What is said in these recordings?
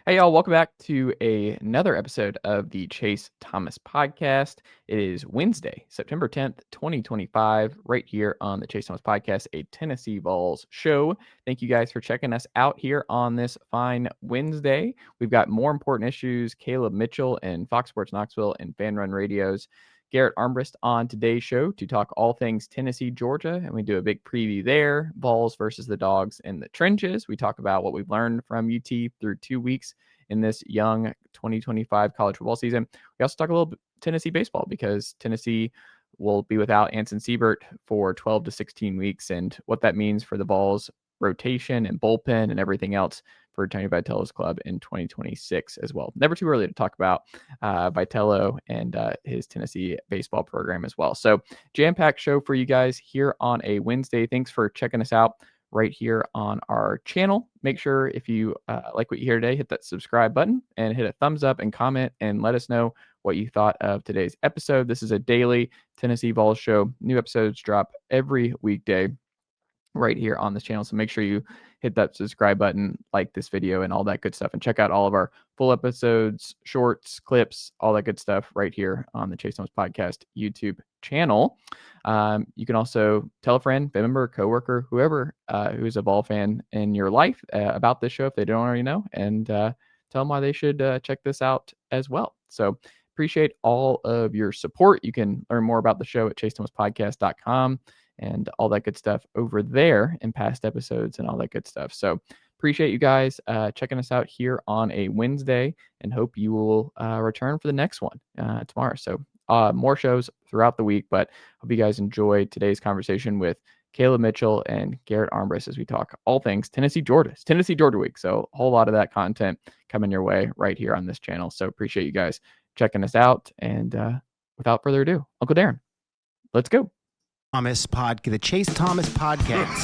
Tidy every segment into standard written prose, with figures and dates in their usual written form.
Hey, y'all, welcome back to another episode of the Chase Thomas podcast. It is Wednesday, September 10th, 2025, right here on the Chase Thomas podcast, a Tennessee Vols show. Thank you guys for checking us out here on this fine Wednesday. We've got more important issues, Caleb Mitchell and Fox Sports Knoxville and Fan Run Radio's Garrett Armbrust on today's show to talk all things Tennessee, Georgia, and we do a big preview there. Vols versus the Dawgs in the trenches. We talk about what we've learned from UT through 2 weeks in this young 2025 college football season. We also talk a little bit Tennessee baseball because Tennessee will be without Anson Seibert for 12 to 16 weeks and what that means for the Vols rotation and bullpen and everything else for Tony Vitello's club in 2026 as well. Never too early to talk about Vitello and his Tennessee baseball program as well. So jam-packed show for you guys here on a Wednesday. Thanks for checking us out right here on our channel. Make sure if you like what you hear today, hit that subscribe button and hit a thumbs up and comment and let us know what you thought of today's episode. This is a daily Tennessee Vols show. New episodes drop every weekday right here on this channel. So make sure you hit that subscribe button, like this video and all that good stuff, and check out all of our full episodes, shorts, clips, all that good stuff right here on the Chase Thomas Podcast YouTube channel. You can also tell a friend, family member, coworker, whoever who's a Vol fan in your life about this show if they don't already know, and tell them why they should check this out as well. So appreciate all of your support. You can learn more about the show at chasethomaspodcast.com and all that good stuff over there in past episodes and all that good stuff. So appreciate you guys checking us out here on a Wednesday and hope you will return for the next one tomorrow. So more shows throughout the week, but hope you guys enjoyed today's conversation with Caleb Mitchell and Garrett Armbrust as we talk all things Tennessee, Georgia. It's Tennessee, Georgia week. So a whole lot of that content coming your way right here on this channel. So appreciate you guys checking us out. And without further ado, Uncle Darren, let's go. The Chase Thomas podcast.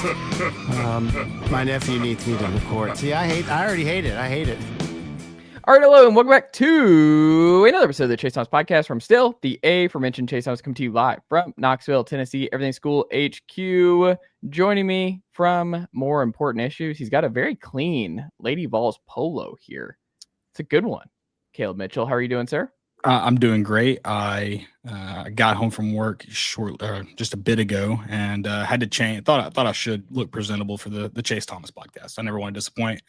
My nephew needs me to record. See, I already hate it. I hate it. All right, hello, and welcome back to another episode of the Chase Thomas podcast from still the aforementioned Chase Thomas, coming to you live from Knoxville, Tennessee, Everything School HQ. Joining me from more important issues, he's got a very clean Lady Vols polo here. It's a good one. Caleb Mitchell, how are you doing, sir? I'm doing great. I got home from work just a bit ago, and had to change. Thought I should look presentable for the Chase Thomas podcast. I never want to disappoint.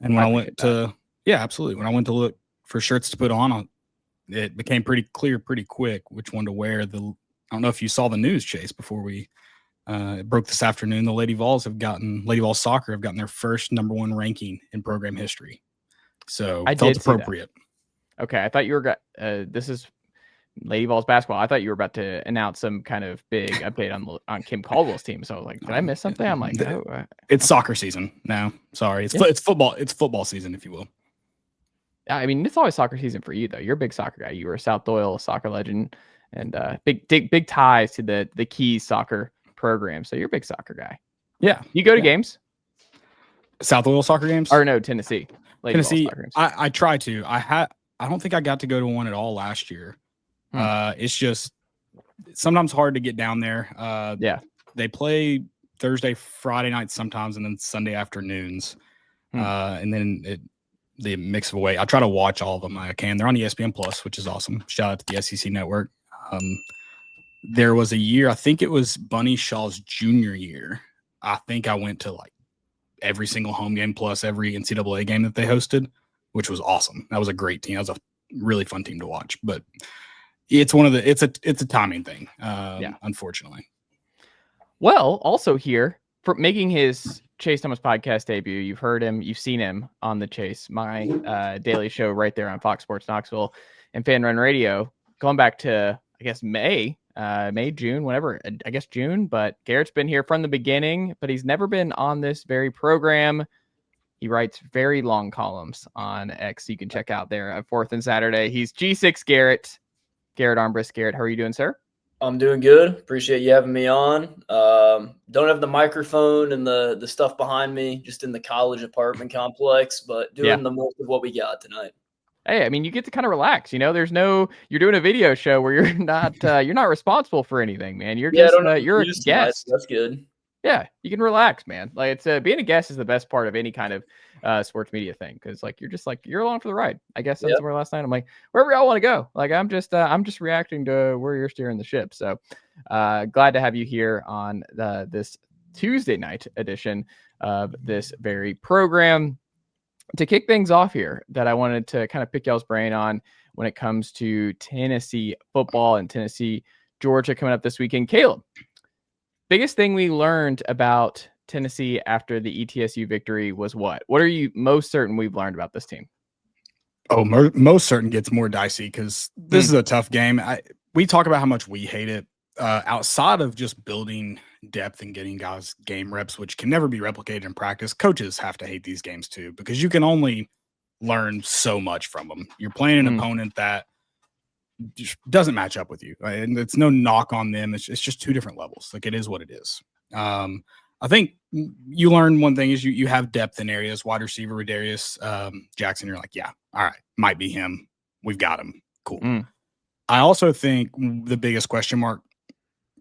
And when I went to absolutely. When I went to look for shirts to put on, it became pretty clear pretty quick which one to wear. I don't know if you saw the news, Chase, before we it broke this afternoon. The Lady Vols soccer have gotten their first #1 ranking in program history. So I felt appropriate. Okay, I thought you were this is Lady Vols basketball. I thought you were about to announce some kind of big update on Kim Caldwell's team. So I was like, did I miss something? I'm like, no. It's soccer season now. Sorry, it's football. It's football season, if you will. I mean, it's always soccer season for you, though. You're a big soccer guy. You were a South Doyle soccer legend, and big ties to the Keys soccer program. So you're a big soccer guy. Yeah, you go to games. South Doyle soccer games, or no, Tennessee. Tennessee. I try to. I don't think I got to go to one at all last year. It's just sometimes hard to get down there. They play Thursday, Friday nights sometimes, and then Sunday afternoons. And then they mix away. I try to watch all of them I can. They're on ESPN Plus, which is awesome. Shout out to the SEC network. There was a year, I think it was Bunny Shaw's junior year. I think I went to like every single home game plus every NCAA game that they hosted, which was awesome. That was a great team. That was a really fun team to watch, but it's a timing thing. Unfortunately. Well, also here for making his Chase Thomas podcast debut, you've heard him, you've seen him on the Chase, my daily show right there on Fox Sports Knoxville and Fan Run Radio, going back to, I guess, May, June, whatever, I guess June, but Garrett's been here from the beginning, but he's never been on this very program. He writes very long columns on X. You can check out there at 4th and Saturday. He's G6 Garrett Armbrust. Garrett, how are you doing, sir? I'm doing good. Appreciate you having me on. Don't have the microphone and the stuff behind me, just in the college apartment complex, but doing the most of what we got tonight. Hey, I mean, you get to kind of relax, you're doing a video show where you're not responsible for anything, man. You're you're a guest. That's good. Yeah, you can relax, man. Like it's being a guest is the best part of any kind of sports media thing, because like you're along for the ride. I guess that's where last night I'm like, wherever y'all want to go. Like I'm just reacting to where you're steering the ship. So glad to have you here on this Tuesday night edition of this very program. To kick things off here, that I wanted to kind of pick y'all's brain on when it comes to Tennessee football and Tennessee, Georgia coming up this weekend. Caleb, biggest thing we learned about Tennessee after the ETSU victory was what? What are you most certain we've learned about this team? Oh, most certain gets more dicey because this is a tough game. We talk about how much we hate it. Outside of just building depth and getting guys game reps, which can never be replicated in practice, coaches have to hate these games too, because you can only learn so much from them. You're playing an opponent that just doesn't match up with you, right? And it's no knock on them. It's just two different levels. Like, it is what it is. I think you learn one thing is you have depth in areas. Wide receiver Darius Jackson, you're like, yeah, all right, might be him. We've got him. Cool. I also think the biggest question mark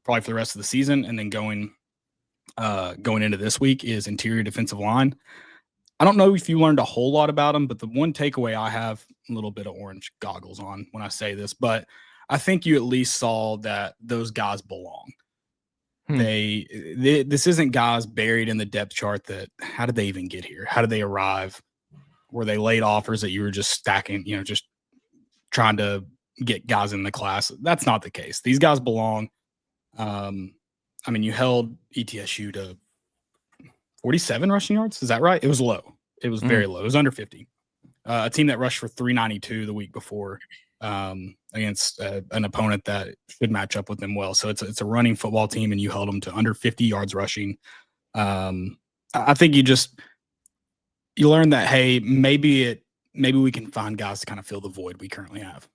probably for the rest of the season, and then going into this week, is interior defensive line. I don't know if you learned a whole lot about them, but the one takeaway I have, a little bit of orange goggles on when I say this, but I think you at least saw that those guys belong. This isn't guys buried in the depth chart that, how did they even get here? How did they arrive? Were they late offers that you were just stacking, just trying to get guys in the class? That's not the case. These guys belong. You held ETSU to 47 rushing yards. Is that right? It was low. It was very low. It was under 50. A team that rushed for 392 the week before against an opponent that should match up with them well. So it's a running football team, and you held them to under 50 yards rushing. I think you learn that, hey, maybe we can find guys to kind of fill the void we currently have.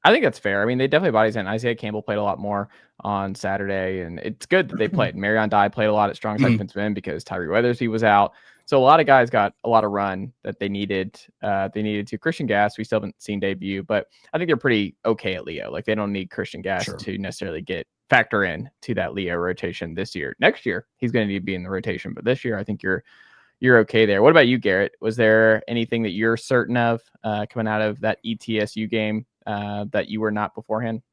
I think that's fair. I mean, they definitely bodies in. Isaiah Campbell played a lot more on Saturday, and it's good that they played. Marion Dye played a lot at strong side defensive end because Tyree Weathersby was out. So a lot of guys got a lot of run that they needed. To. Christian Gass, we still haven't seen debut, but I think they're pretty okay at Leo. Like, they don't need Christian Gass to necessarily factor in to that Leo rotation this year. Next year, he's going to need to be in the rotation, but this year, I think you're okay there. What about you, Garrett? Was there anything that you're certain of coming out of that ETSU game that you were not beforehand?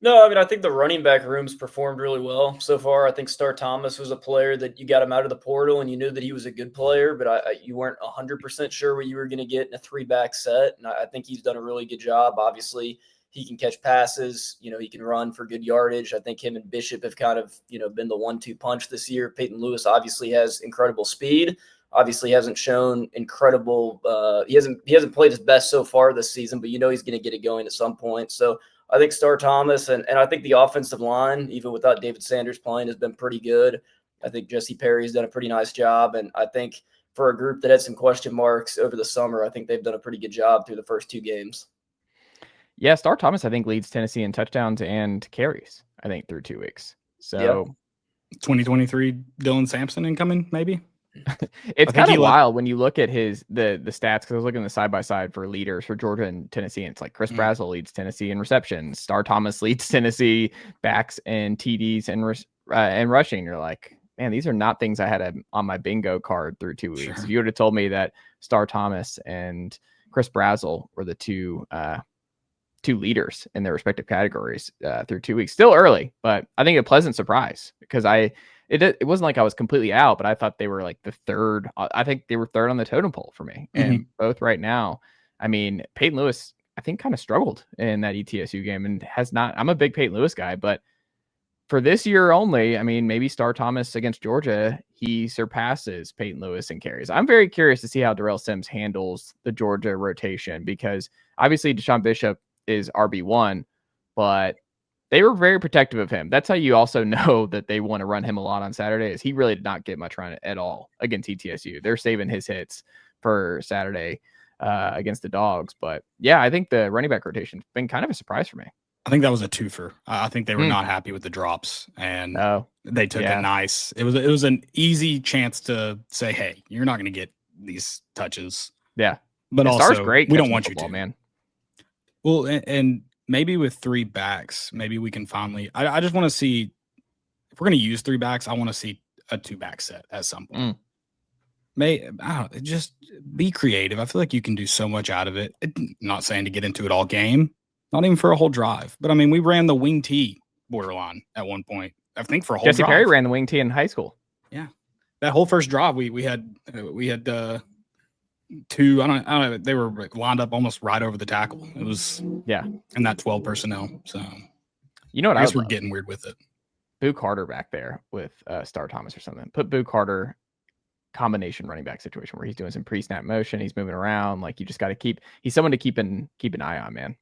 No, I think the running back room's performed really well so far. I think Star Thomas was a player that you got him out of the portal and you knew that he was a good player, but you weren't 100% sure what you were going to get in a 3-back set. And I think he's done a really good job. Obviously, he can catch passes. He can run for good yardage. I think him and Bishop have kind of, been the 1-2 punch this year. Peyton Lewis obviously has incredible speed. Obviously hasn't shown incredible. He hasn't played his best so far this season, but he's going to get it going at some point. So I think Star Thomas and I think the offensive line, even without David Sanders playing, has been pretty good. I think Jesse Perry's done a pretty nice job. And I think for a group that had some question marks over the summer, I think they've done a pretty good job through the first 2 games. Yeah, Star Thomas, I think, leads Tennessee in touchdowns and carries, I think, through 2 weeks. So 2023 Dylan Sampson incoming, maybe? It's kind of wild when you look at the stats, because I was looking at the side-by-side for leaders for Georgia and Tennessee, and it's like Chris Brazzell leads Tennessee in receptions. Star Thomas leads Tennessee backs and TDs and rushing. You're like, man, these are not things I had on my bingo card through 2 weeks. If you would have told me that Star Thomas and Chris Brazzell were the two leaders in their respective categories through 2 weeks, still early, but I think a pleasant surprise, because it wasn't like I was completely out, but I thought they were like the third. I think they were third on the totem pole for me. And both right now, Peyton Lewis, I think, kind of struggled in that ETSU game and has not. I'm a big Peyton Lewis guy, but for this year only, maybe Star Thomas against Georgia, he surpasses Peyton Lewis in carries. I'm very curious to see how Darrell Sims handles the Georgia rotation, because obviously Deshaun Bishop is RB1, but they were very protective of him. That's how you also know that they want to run him a lot on Saturday, is he really did not get much run at all against ETSU. They're saving his hits for Saturday against the Dawgs. But yeah, I think the running back rotation has been kind of a surprise for me. I think that was a twofer. I think they were not happy with the drops, and they took a nice. It was an easy chance to say, hey, you're not going to get these touches. Yeah, but also Star's great. We don't want you to, man. Well, and maybe with 3 backs, maybe we can finally. I just want to see, if we're going to use 3 backs, I want to see a 2-back set at some point. just be creative. I feel like you can do so much out of it. Not saying to get into it all game, not even for a whole drive. But I mean, we ran the wing tee borderline at one point. I think for a whole Jesse drive. Perry ran the wing tee in high school. Yeah, that whole first drive, we had two. I don't know. They were lined up almost right over the tackle. It was in that 12 personnel. So you know what? I guess we're getting weird with it. Boo Carter back there with Star Thomas or something. Put Boo Carter combination running back situation where he's doing some pre-snap motion. He's moving around. Like you just got to he's someone to keep an eye on, man.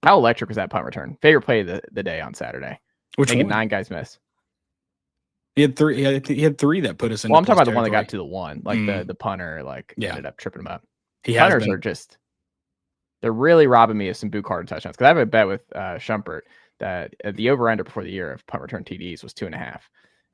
How electric was that punt return? Favorite play of the day on Saturday. Which Making one? 9 guys miss. He had 3. He had 3 that put us in. Well, I'm talking about the one that got to the one, like the punter, ended up tripping him up. Punters are just, they're really robbing me of some Boo Carter touchdowns. Because I have a bet with Shumpert that the over-under before the year of punt return TDs was 2.5,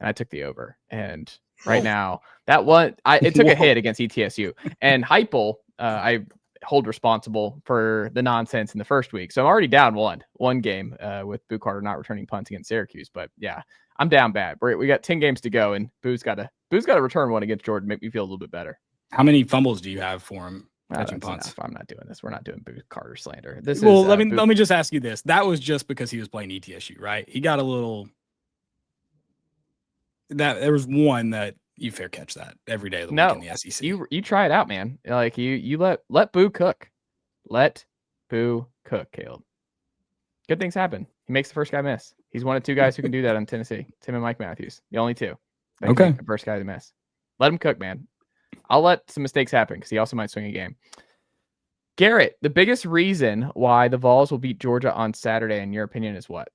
and I took the over. And right now, that one, it took a hit against ETSU. And Heupel, I hold responsible for the nonsense in the first week. So I'm already down one game with Boo Carter not returning punts against Syracuse. But yeah, I'm down bad. We got 10 games to go, and Boo's got to return one against Jordan, make me feel a little bit better. How many fumbles do you have for him? Catching punts. Enough. I'm not doing this. We're not doing Boo Carter slander. Let me just ask you this. That was just because he was playing ETSU, right? He got a little. That there was one that you fair catch that every day of the week in the SEC. You try it out, man. Like you let Boo cook. Let Boo cook, Caleb. Good things happen. He makes the first guy miss. He's one of 2 guys who can do that in Tennessee. Tim and Mike Matthews, the only 2. Okay, the first guy to miss. Let him cook, man. I'll let some mistakes happen because he also might swing a game. Garrett, the biggest reason why the Vols will beat Georgia on Saturday, in your opinion, is what?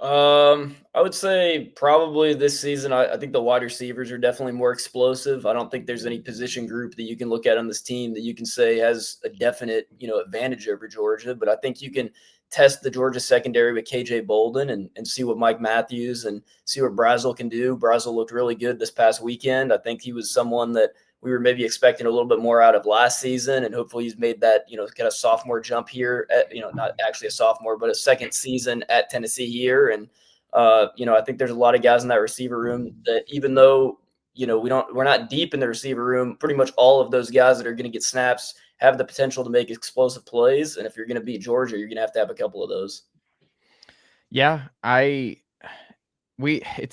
I would say probably this season, I think the wide receivers are definitely more explosive. I don't think there's any position group that you can look at on this team that you can say has a definite, advantage over Georgia. But I think you can test the Georgia secondary with KJ Bolden and see what Mike Matthews and see what Brazel can do. Brazel looked really good this past weekend. I think he was someone that we were maybe expecting a little bit more out of last season, and hopefully he's made that, kind of sophomore jump here at, not actually a sophomore, but a second season at Tennessee here. And, I think there's a lot of guys in that receiver room that even though, we're not deep in the receiver room, pretty much all of those guys that are going to get snaps have the potential to make explosive plays. And if you're going to beat Georgia, you're going to have a couple of those. Yeah, it's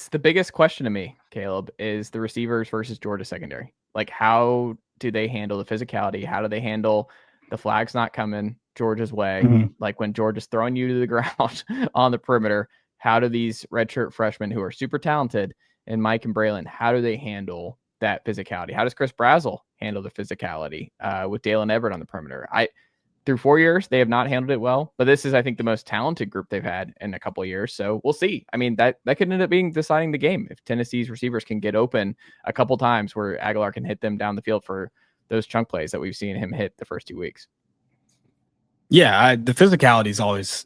the biggest question to me, Caleb, is the receivers versus Georgia secondary. Like, how do they handle the physicality? How do they handle the flags not coming Georgia's way? Mm-hmm. Like when Georgia's throwing you to the ground on the perimeter, how do these redshirt freshmen who are super talented and Mike and Braylon, how do they handle that physicality? How does Chris Brazel handle the physicality with Dalen Everett on the perimeter? Through 4 years, they have not handled it well, but this is, I think, the most talented group they've had in a couple of years. So we'll see. I mean, that could end up being deciding the game if Tennessee's receivers can get open a couple times where Aguilar can hit them down the field for those chunk plays that we've seen him hit the first 2 weeks. Yeah, the physicality is always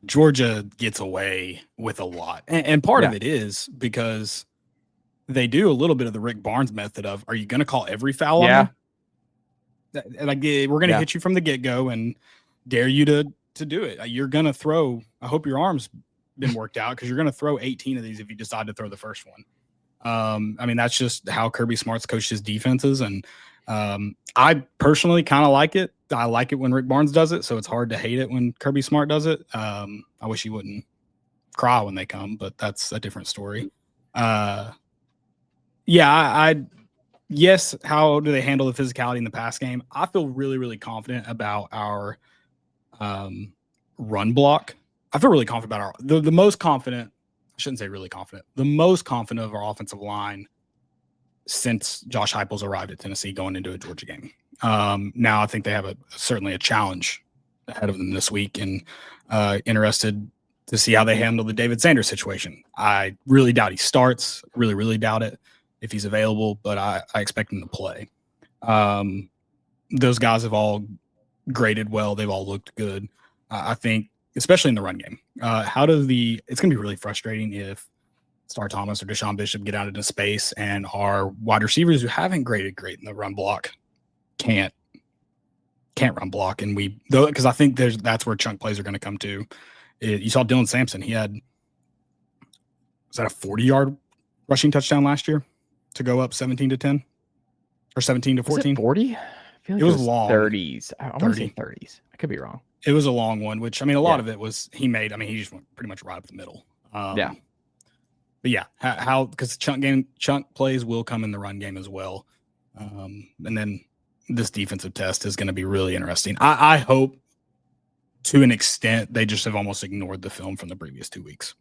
Georgia gets away with a lot, and part of it is because they do a little bit of the Rick Barnes method of, are you going to call every foul on them? Like, we're going to hit you from the get-go and dare you to do it. You're going to throw, I hope your arm's been worked out, because you're going to throw 18 of these if you decide to throw the first one. I mean, that's just how Kirby Smart's coached his defenses. And I personally kind of like it. I like it when Rick Barnes does it, so it's hard to hate it when Kirby Smart does it. I wish he wouldn't cry when they come, but that's a different story. Yes, how do they handle the physicality in the pass game? I feel really, really confident about our run block. I feel really confident about the most confident. I shouldn't say really confident. The most confident of our offensive line since Josh Heupel's arrived at Tennessee going into a Georgia game. Now I think they have certainly a challenge ahead of them this week, and interested to see how they handle the David Sanders situation. I really doubt he starts. Really, really doubt it if he's available, but I expect him to play. Those guys have all graded well. They've all looked good. I think, especially in the run game. It's going to be really frustrating if Star Thomas or Deshaun Bishop get out into space and our wide receivers who haven't graded great in the run block can't run block. And because I think that's where chunk plays are going to come to. You saw Dylan Sampson. He had, was that a 40-yard rushing touchdown last year? to go up 17-10 or 17-14. 40? I feel like it was long. 30s. I want to say 30s. I could be wrong. It was a long one, which, I mean, a lot of it was he just went pretty much right up the middle. Yeah. But yeah, because chunk plays will come in the run game as well. And then this defensive test is going to be really interesting. I hope to an extent they just have almost ignored the film from the previous 2 weeks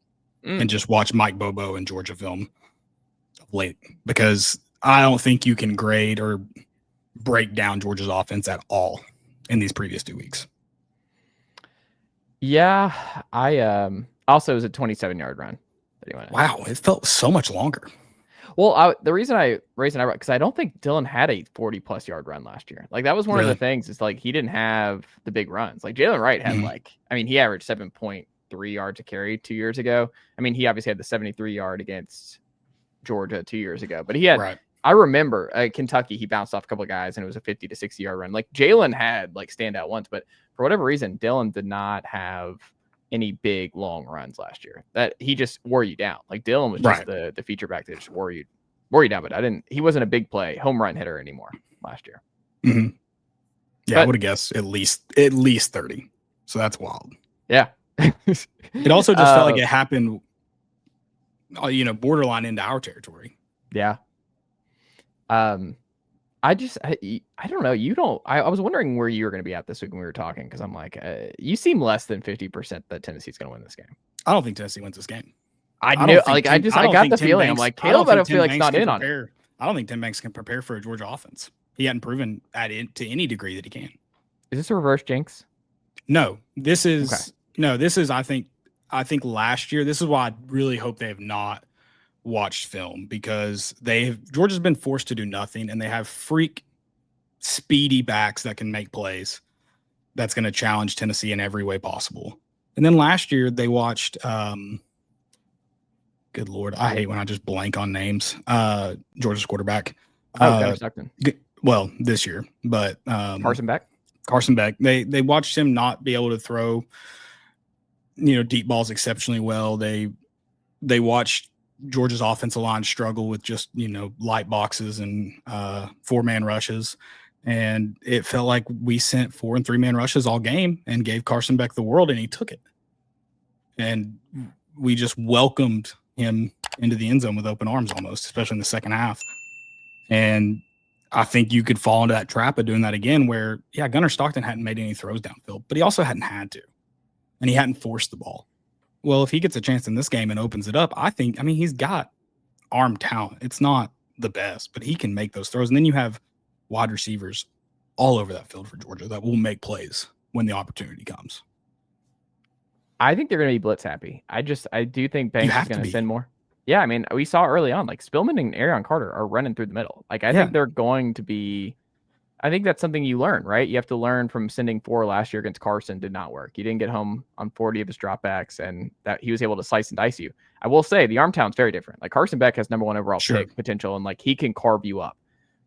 and just watch Mike Bobo and Georgia film late, because I don't think you can grade or break down Georgia's offense at all in these previous 2 weeks. Yeah, I also it was a 27-yard run. Wow, it felt so much longer. Well, the reason I because I don't think Dylan had a 40+ yard run last year. Like that was one of the things. Is like he didn't have the big runs. Like Jalen Wright had he averaged 7.3 yards a carry 2 years ago. I mean, he obviously had the 73-yard against Georgia 2 years ago, but he had. I remember Kentucky, he bounced off a couple of guys and it was a 50 to 60-yard run. Like Jalen had like standout ones, but for whatever reason, Dylan did not have any big long runs last year. That he just wore you down. Like Dylan was just the feature back that just wore you down. But he wasn't a big play home run hitter anymore last year. Mm-hmm. Yeah, but I would have guessed at least 30. So that's wild. Yeah. It also just felt like it happened, borderline into our territory. Yeah. I don't know. I was wondering where you were going to be at this week when we were talking, because I'm like, you seem less than 50% that Tennessee's going to win this game. I don't think Tennessee wins this game. I got the feeling. I'm like, Caleb, I don't feel like it's not in on it. I don't think Tim Banks can prepare for a Georgia offense. He hadn't proven to any degree that he can. Is this a reverse jinx? No, this is I think last year. This is why I really hope they have not watched film, because Georgia's been forced to do nothing, and they have freak speedy backs that can make plays. That's going to challenge Tennessee in every way possible. And then last year they watched. Good Lord, I hate when I just blank on names. Georgia's quarterback. Well, this year, but Carson Beck. They watched him not be able to throw, deep balls exceptionally well. They watched Georgia's offensive line struggle with just, light boxes and 4-man rushes. And it felt like we sent 4 and 3-man rushes all game and gave Carson Beck the world, and he took it. And we just welcomed him into the end zone with open arms almost, especially in the second half. And I think you could fall into that trap of doing that again where, Gunnar Stockton hadn't made any throws downfield, but he also hadn't had to. And he hadn't forced the ball. Well, if he gets a chance in this game and opens it up, he's got arm talent. It's not the best, but he can make those throws. And then you have wide receivers all over that field for Georgia that will make plays when the opportunity comes. I think they're going to be blitz happy. I do think Banks is going to send more. Yeah, I mean, we saw early on, like Spillman and Arion Carter are running through the middle. Like, I think they're going to be. I think that's something you learn, right? You have to learn from sending 4 last year against Carson. Did not work. He didn't get home on 40 of his dropbacks, and that he was able to slice and dice you. I will say the arm talent's very different. Like Carson Beck has number 1 overall pick potential, and like he can carve you up.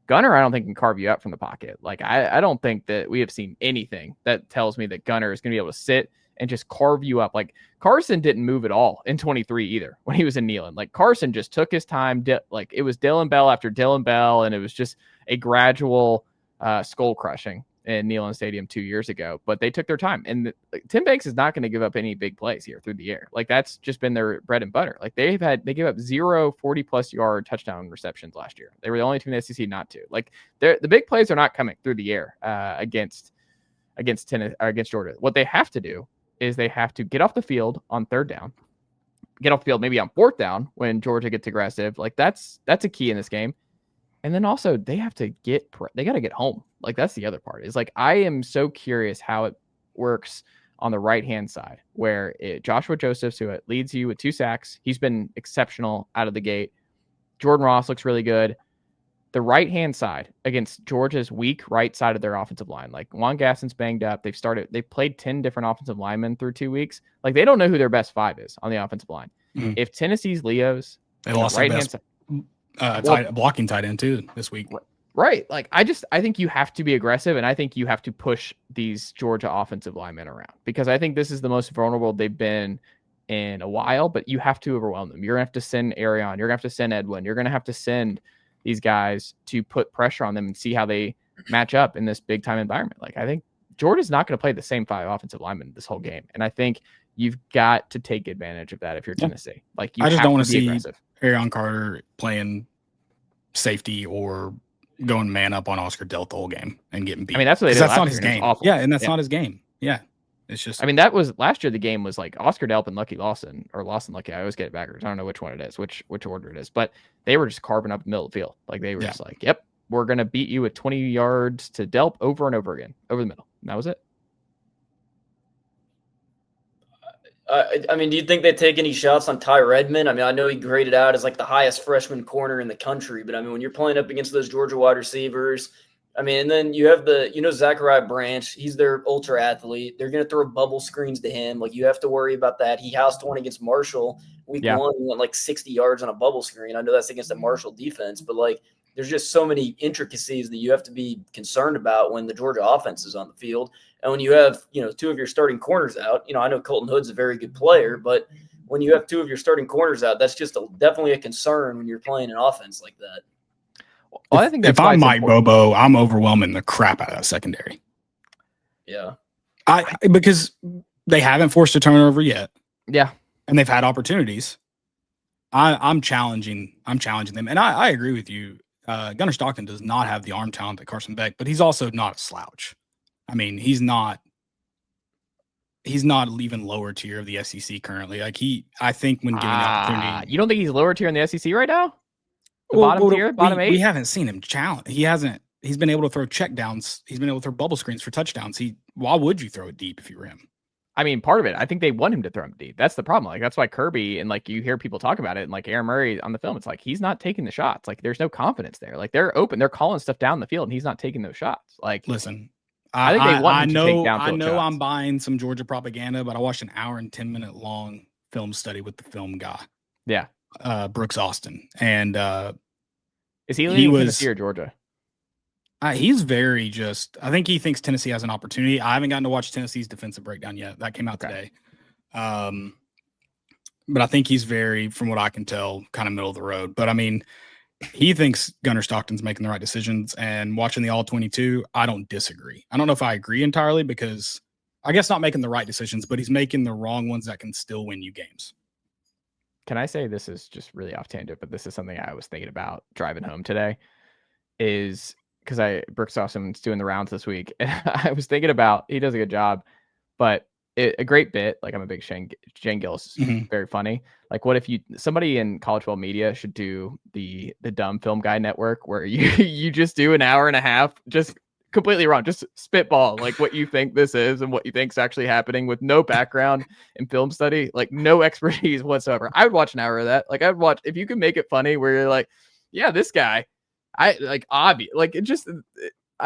Gunnar, I don't think can carve you up from the pocket. Like I don't think that we have seen anything that tells me that Gunnar is going to be able to sit and just carve you up. Like Carson didn't move at all in 23 either when he was in Neyland. Like Carson just took his time. Like it was Dylan Bell after Dylan Bell, and it was just a gradual skull crushing in Neyland Stadium 2 years ago. But they took their time, and Tim Banks is not going to give up any big plays here through the air. Like that's just been their bread and butter. Like they gave up 0 40+ yard touchdown receptions last year. They were the only team in the SEC not to. Like the big plays are not coming through the air against Georgia. What they have to do is they have to get off the field on 3rd down, get off the field maybe on 4th down when Georgia gets aggressive. Like that's a key in this game. And then also they got to get home. Like that's the other part is like, I am so curious how it works on the right-hand side where Joshua Josephs, who leads you with 2 sacks. He's been exceptional out of the gate. Jordan Ross looks really good. The right-hand side against Georgia's weak right side of their offensive line. Like Juan Gasson's banged up. They've played 10 different offensive linemen through 2 weeks. Like they don't know who their best 5 is on the offensive line. Mm-hmm. If Tennessee's Leo's, they lost their best blocking tight end too this week. Right. Like I think you have to be aggressive, and I think you have to push these Georgia offensive linemen around because I think this is the most vulnerable they've been in a while, but you have to overwhelm them. You're going to have to send Arion. You're going to have to send Edwin. You're going to have to send these guys to put pressure on them and see how they match up in this big time environment. Like, I think Georgia's not going to play the same 5 offensive linemen this whole game. And I think you've got to take advantage of that if you're Tennessee. Like, you I just don't want to see aggressive. Arion Carter playing safety or going man up on Oscar Delp the whole game and getting beat. I mean, that's what they did. That's not his game. Yeah, and that's not his game. Yeah. It's just, I mean, that was last year. The game was like Oscar Delp and Lucky Lawson, or Lawson Lucky. I always get it backwards. I don't know which one it is, which order it is, but they were just carving up the middle of the field. Like, they were just like, yep, we're going to beat you with 20 yards to Delp over and over again, over the middle. And that was it. I mean, do you think they take any shots on Ty Redmond? I mean, I know he graded out as like the highest freshman corner in the country, but I mean, when you're playing up against those Georgia wide receivers, I mean, and then you have Zachariah Branch. He's their ultra athlete. They're going to throw bubble screens to him. Like, you have to worry about that. He housed one against Marshall week 1. He went like 60 yards on a bubble screen. I know that's against the Marshall defense, but like, there's just so many intricacies that you have to be concerned about when the Georgia offense is on the field. And when you have, 2 of your starting corners out, I know Colton Hood's a very good player, but when you have 2 of your starting corners out, that's just definitely a concern when you're playing an offense like that. Well, I think if I'm Mike Bobo, I'm overwhelming the crap out of that secondary. Yeah. Because they haven't forced a turnover yet. Yeah. And they've had opportunities. I'm challenging them. And I agree with you. Gunnar Stockton does not have the arm talent that Carson Beck, but he's also not a slouch. I mean, he's not even lower tier of the SEC currently. Like, I think when given the opportunity. You don't think he's lower tier in the SEC right now? Bottom tier, bottom 8? We haven't seen him challenge. He's been able to throw checkdowns. He's been able to throw bubble screens for touchdowns. Why would you throw it deep if you were him? I mean, part of it, I think they want him to throw him deep. That's the problem. Like, that's why Kirby, and like, you hear people talk about it, and like Aaron Murray on the film, it's like, he's not taking the shots. Like, there's no confidence there. Like, they're open. They're calling stuff down the field, and he's not taking those shots. Like, listen, I think they want him to take down. I know I'm buying some Georgia propaganda, but I watched an hour and 10-minute long film study with the film guy. Yeah. Brooks Austin. And, is he leaning Tennessee or Georgia? He's very I think he thinks Tennessee has an opportunity. I haven't gotten to watch Tennessee's defensive breakdown yet. That came out today. But I think he's very, from what I can tell, kind of middle of the road. But I mean, he thinks Gunnar Stockton's making the right decisions, and watching the All-22, I don't disagree. I don't know if I agree entirely, because I guess not making the right decisions, but he's making the wrong ones that can still win you games. Can I say, this is just really off tangent, but this is something I was thinking about driving home today, is because Brooks Austin's doing the rounds this week, and I was thinking about, he does a good job, but a great bit, like, I'm a big Shane Gillis, very funny. Like, what if somebody in college football media should do the Dumb Film Guy Network, where you just do an hour and a half, just completely wrong, just spitball, like, what you think this is and what you think's actually happening, with no background in film study, like, no expertise whatsoever. I would watch an hour of that. Like, I'd watch, if you can make it funny, where you're like, yeah, this guy, I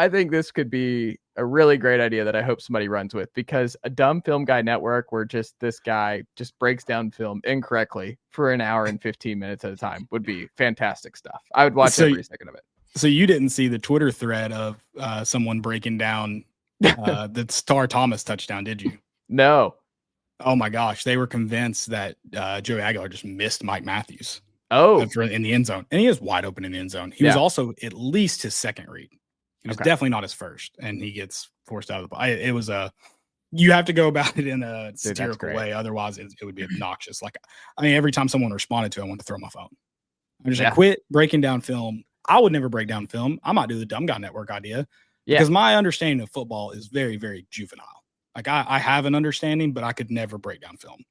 think this could be a really great idea that I hope somebody runs with, because a Dumb Film Guy Network, where just this guy just breaks down film incorrectly for an hour and 15 minutes at a time, would be fantastic stuff. I would watch every second of it. So you didn't see the Twitter thread of someone breaking down the Star Thomas touchdown, did you? No. Oh my gosh. They were convinced that Joey Aguilar just missed Mike Matthews. In the end zone. And he was wide open in the end zone. He was also at least his second read. It was definitely not his first, and he gets forced out of the play. It was you have to go about it in a satirical way. Otherwise, it would be obnoxious. Like, I mean, every time someone responded to it, I want to throw my phone. I'm just like, quit breaking down film. I would never break down film. I might do the Dumb Guy Network idea, because my understanding of football is very, very juvenile. Like, I have an understanding, but I could never break down film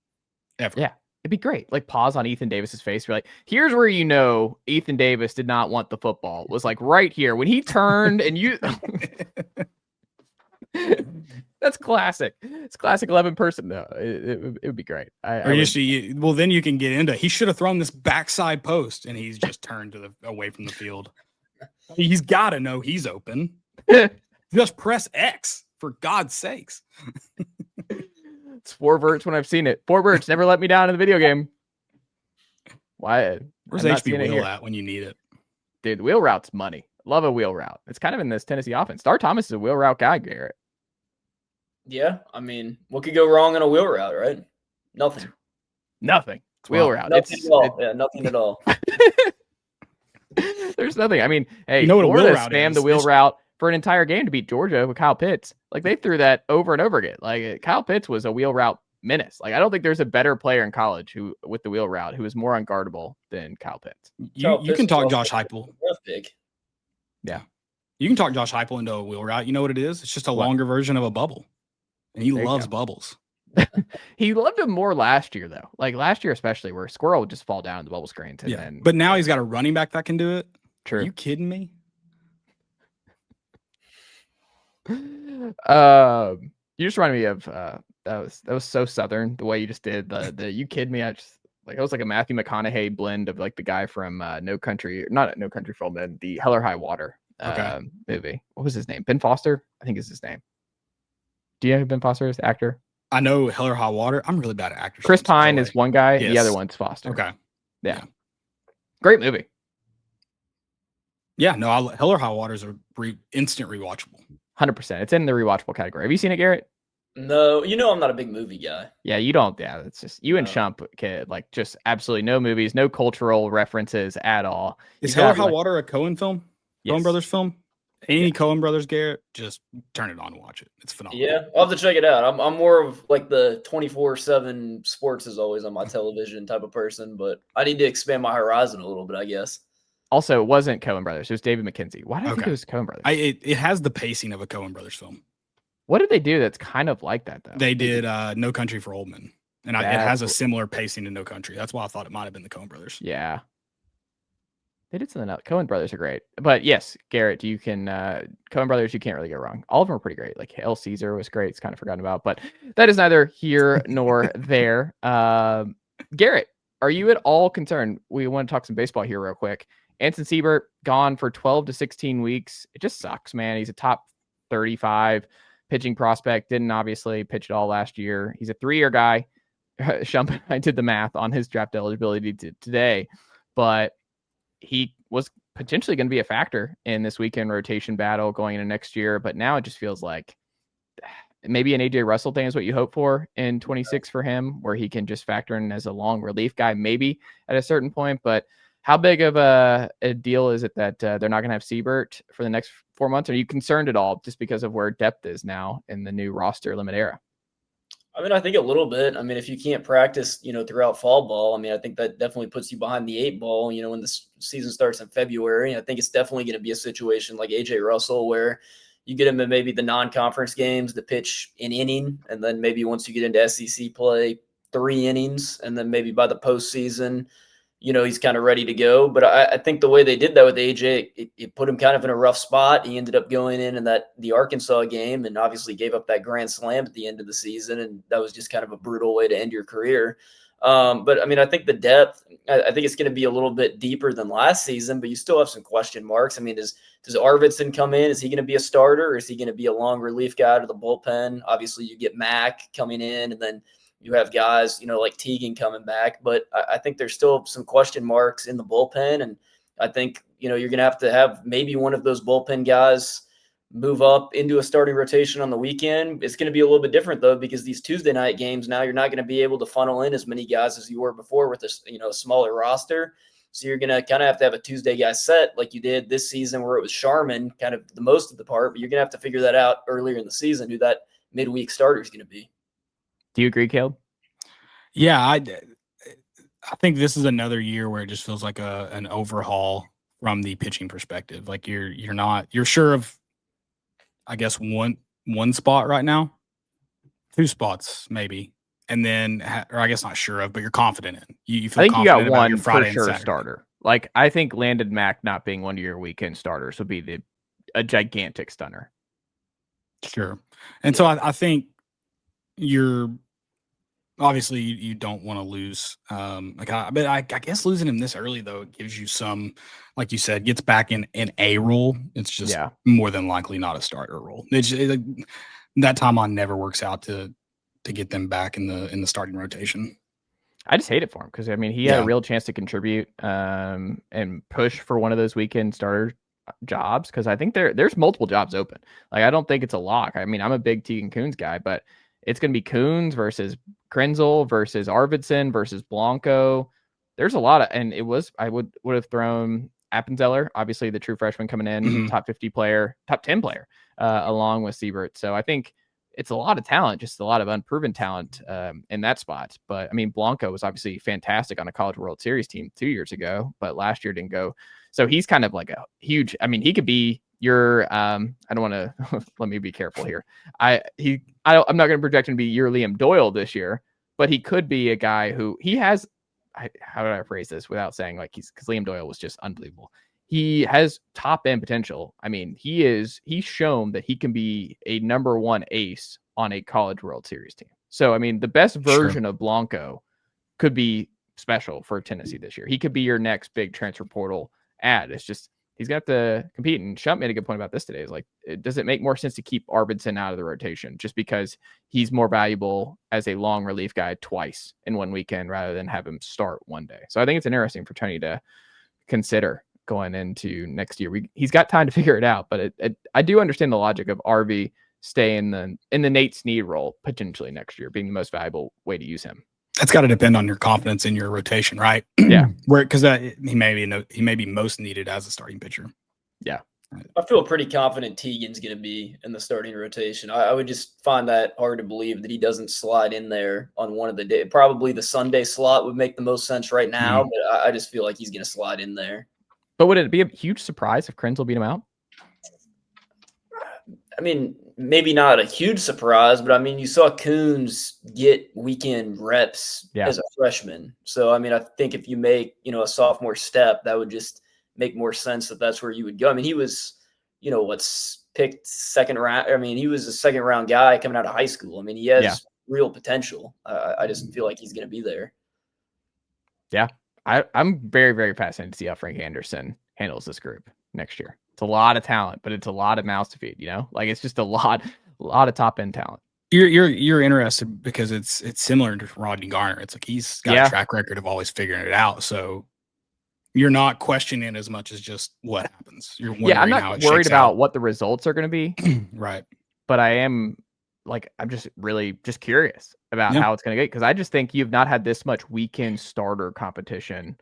ever. Yeah. It'd be great. Like, pause on Ethan Davis's face. Be like, here's where Ethan Davis did not want the football. Was like right here when he turned and you. That's classic. It's classic 11 person. No, it would be great. Well, then you can get into. He should have thrown this backside post, and he's just turned away from the field. He's got to know he's open. Just press X, for God's sakes. It's 4 verts when I've seen it. 4 verts never let me down in the video game. Why? Where's HB wheel at when you need it? Dude, the wheel route's money. Love a wheel route. It's kind of in this Tennessee offense. Star Thomas is a wheel route guy, Garrett. Yeah, I mean, what could go wrong in a wheel route, right? Nothing. Nothing. It's wheel route. Nothing at all. Yeah, nothing at all. There's nothing. I mean, hey, You know what a wheel Florida route spammed is. the wheel route for an entire game to beat Georgia with Kyle Pitts. Like, they threw that over and over again. Like, Kyle Pitts was a wheel route menace. Like, I don't think there's a better player in college who with the wheel route who is more unguardable than Kyle Pitts. You can talk Josh Heupel. Yeah. You can talk Josh Heupel into a wheel route. You know what it is? It's just a longer version of a bubble. And he loves bubbles. He loved them more last year, though. Like last year, especially, where Squirrel would just fall down in the bubble screens. And then, but now he's got a running back that can do it. True. Are you kidding me? You just reminded me of that was so Southern the way you just did the you kid me. I just like it was like a Matthew McConaughey blend of like the guy from not No Country for Old Men, the Hell or High Water movie. What was his name? Ben Foster, I think is his name. Do you know who Ben Foster is, the actor? I know Hell or High Water. I'm really bad at actors. Chris Pine is one guy. Yes. The other one's Foster. Okay. Yeah. Great movie. Yeah. No, Hell or High Water is a instant rewatchable. 100%. It's in the rewatchable category. Have you seen it, Garrett? No, I'm not a big movie guy. Yeah, you don't. Yeah, it's just you and Shump, kid. Like, just absolutely no movies, no cultural references at all. Is Hell or High Water a Coen film? Yes. Coen Brothers film? Any Coen Brothers, Garrett, just turn it on and watch it. It's phenomenal. Yeah, I'll have to check it out. I'm more of like the 24/7 sports is always on my television type of person, but I need to expand my horizon a little bit, I guess. Also, it wasn't Coen Brothers. It was David McKenzie. Why did I think it was Coen Brothers? It has the pacing of a Coen Brothers film. What did they do that's kind of like that, though? They did No Country for Old Men, and it has a similar pacing to No Country. That's why I thought it might have been the Coen Brothers. Yeah. They did something else. Coen Brothers are great. But yes, Garrett, you can Coen Brothers, you can't really go wrong. All of them are pretty great. Like Hail Caesar was great. It's kind of forgotten about, but that is neither here nor there. Garrett, are you at all concerned? We want to talk some baseball here real quick. Anson Seibert gone for 12 to 16 weeks. It just sucks, man. He's a top 35 pitching prospect. Didn't obviously pitch at all last year. He's a 3-year guy. Shump and I did the math on his draft eligibility today, but he was potentially going to be a factor in this weekend rotation battle going into next year. But now it just feels like maybe an AJ Russell thing is what you hope for in 26 for him, where he can just factor in as a long relief guy, maybe at a certain point. But how big of a deal is it that they're not going to have Seibert for the next 4 months? Are you concerned at all just because of where depth is now in the new roster limit era? I mean, I think a little bit. I mean, if you can't practice, throughout fall ball, I mean, I think that definitely puts you behind the 8 ball, when the season starts in February. I think it's definitely going to be a situation like AJ Russell where you get him in maybe the non-conference games to pitch an inning. And then maybe once you get into SEC play, 3 innings. And then maybe by the postseason, he's kind of ready to go. But I think the way they did that with AJ, it put him kind of in a rough spot. He ended up going in the Arkansas game and obviously gave up that grand slam at the end of the season. And that was just kind of a brutal way to end your career. But I mean, I think the depth, I think it's going to be a little bit deeper than last season, but you still have some question marks. I mean, does Arvidsson come in? Is he going to be a starter, or is he going to be a long relief guy to the bullpen? Obviously you get Mack coming in, and then you have guys, like Teagan coming back, but I think there's still some question marks in the bullpen. And I think, you're going to have maybe one of those bullpen guys move up into a starting rotation on the weekend. It's going to be a little bit different though, because these Tuesday night games, now you're not going to be able to funnel in as many guys as you were before with a smaller roster. So you're going to kind of have a Tuesday guy set like you did this season, where it was Sharman kind of the most of the part, but you're going to have to figure that out earlier in the season, who that midweek starter is going to be. Do you agree, Caleb? Yeah, I think this is another year where it just feels like an overhaul from the pitching perspective. Like you're sure of, I guess, one spot right now, 2 spots maybe, and then or I guess not sure of, but you're confident in. You feel I think you got one Friday for sure starter. Like I think Landon Mack not being one of your weekend starters would be a gigantic stunner. Sure, and so I think you're. Obviously, you don't want to lose. But I guess losing him this early, though, it gives you some, like you said, gets back in a role. It's just more than likely not a starter role. That timeline never works out to get them back in the starting rotation. I just hate it for him because, I mean, he had a real chance to contribute and push for one of those weekend starter jobs, because I think there's multiple jobs open. Like, I don't think it's a lock. I mean, I'm a big Teagan Coons guy, but it's going to be Coons versus Krenzel versus Arvidsson versus Blanco. There's a lot of, and it was, I would have thrown Appenzeller, obviously the true freshman coming in, top 50 player, top 10 player, along with Seibert. So I think it's a lot of talent, just a lot of unproven talent in that spot. But I mean, Blanco was obviously fantastic on a College World Series team 2 years ago, but last year didn't go. So he's kind of like a huge, I mean, he could be your, I don't want to, let me be careful here. I'm not going to project him to be your Liam Doyle this year, but he could be a guy who he has, how did I phrase this without saying like because Liam Doyle was just unbelievable. He has top end potential. I mean, he's shown that he can be a number one ace on a College World Series team. So, I mean, the best version of Blanco could be special for Tennessee this year. He could be your next big transfer portal ad. It's just, he's got to compete. And Shump made a good point about this today. Is like, does it make more sense to keep Arvidsson out of the rotation just because he's more valuable as a long relief guy twice in one weekend rather than have him start one day? So I think it's interesting for Tony to consider going into next year. He's got time to figure it out, but I do understand the logic of RV stay in the Nate Snead role potentially next year being the most valuable way to use him. That's got to depend on your confidence in your rotation, right? Yeah, because he may be most needed as a starting pitcher. Yeah, I feel pretty confident Teagan's going to be in the starting rotation. I would just find that hard to believe that he doesn't slide in there on one of the days. Probably the Sunday slot would make the most sense right now, but I just feel like he's going to slide in there. But would it be a huge surprise if Krenzel beat him out? I mean, maybe not a huge surprise, but I mean, you saw Coons get weekend reps as a freshman. So, I mean, I think if you make, a sophomore step, that would just make more sense that that's where you would go. I mean, he was, picked second round. I mean, he was a second round guy coming out of high school. I mean, he has real potential. I just feel like he's going to be there. Yeah. I'm very, very fascinated to see how Frank Anderson handles this group next year. It's a lot of talent, but it's a lot of mouths to feed, like it's just a lot of top end talent. You're interested because it's similar to Rodney Garner. It's like he's got a track record of always figuring it out. So you're not questioning as much as just what happens. You're wondering I'm how not it worried about out. what the results are going to be. Right. But I am I'm just really just curious about how it's going to get, because I just think you've not had this much weekend starter competition